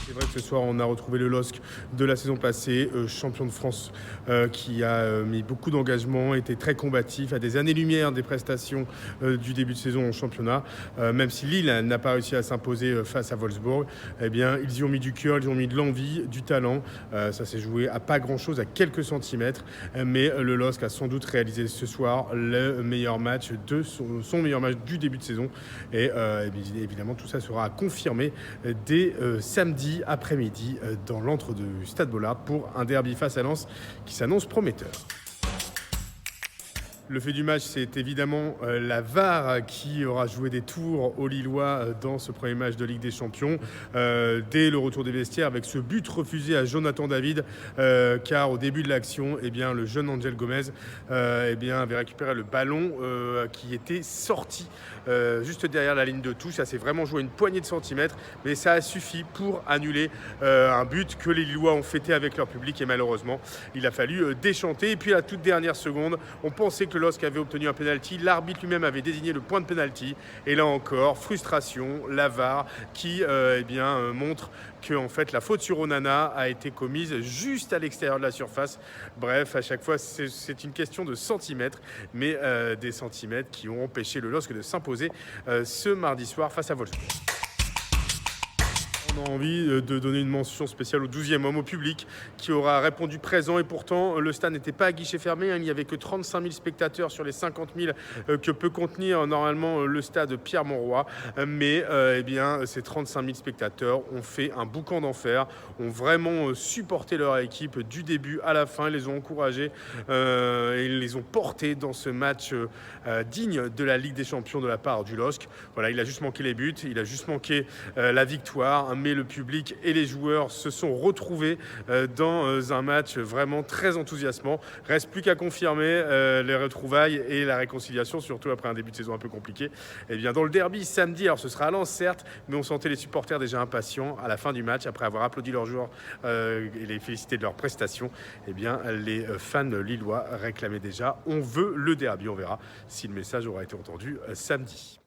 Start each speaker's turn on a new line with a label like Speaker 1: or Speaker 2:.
Speaker 1: C'est vrai que ce soir, on a retrouvé le LOSC de la saison passée, champion de France, qui a mis beaucoup d'engagement, était très combatif, à des années-lumière des prestations du début de saison en championnat. Même si Lille n'a pas réussi à s'imposer face à Wolfsburg, eh bien, ils y ont mis du cœur, ils y ont mis de l'envie, du talent. Ça s'est joué à pas grand-chose, à quelques centimètres. Mais le LOSC a sans doute réalisé ce soir le meilleur match de son meilleur match du début de saison. Et évidemment, tout ça sera confirmé dès samedi après-midi dans l'antre du Stade Bollard pour un derby face à Lens qui s'annonce prometteur. Le fait du match, c'est évidemment la VAR qui aura joué des tours aux Lillois dans ce premier match de Ligue des Champions. Dès le retour des vestiaires, avec ce but refusé à Jonathan David, car au début de l'action, le jeune Angel Gomez avait récupéré le ballon qui était sorti juste derrière la ligne de touche. Ça s'est vraiment joué une poignée de centimètres, mais ça a suffi pour annuler un but que les Lillois ont fêté avec leur public. Et malheureusement, il a fallu déchanter. Et puis à la toute dernière seconde, on pensait que le LOSC avait obtenu un penalty. L'arbitre lui-même avait désigné le point de penalty. Et là encore, frustration, la VAR qui montre que en fait, la faute sur Onana a été commise juste à l'extérieur de la surface. Bref, à chaque fois, c'est une question de centimètres, mais des centimètres qui ont empêché le LOSC de s'imposer ce mardi soir face à Wolfsburg. On a envie de donner une mention spéciale au 12e homme, au public, qui aura répondu présent. Et pourtant, le stade n'était pas à guichet fermé. Il n'y avait que 35 000 spectateurs sur les 50 000 que peut contenir normalement le stade Pierre-Mauroy. Mais ces 35 000 spectateurs ont fait un boucan d'enfer, ont vraiment supporté leur équipe du début à la fin. Ils les ont encouragés et ils les ont portés dans ce match digne de la Ligue des Champions de la part du LOSC. Voilà, il a juste manqué les buts, il a juste manqué la victoire. Mais le public et les joueurs se sont retrouvés dans un match vraiment très enthousiasmant. Reste plus qu'à confirmer les retrouvailles et la réconciliation, surtout après un début de saison un peu compliqué. Et bien, dans le derby samedi, alors ce sera à Lens certes, mais on sentait les supporters déjà impatients à la fin du match, après avoir applaudi leurs joueurs et les félicité de leur prestation. Eh bien, les fans lillois réclamaient déjà « on veut le derby ». On verra si le message aura été entendu samedi.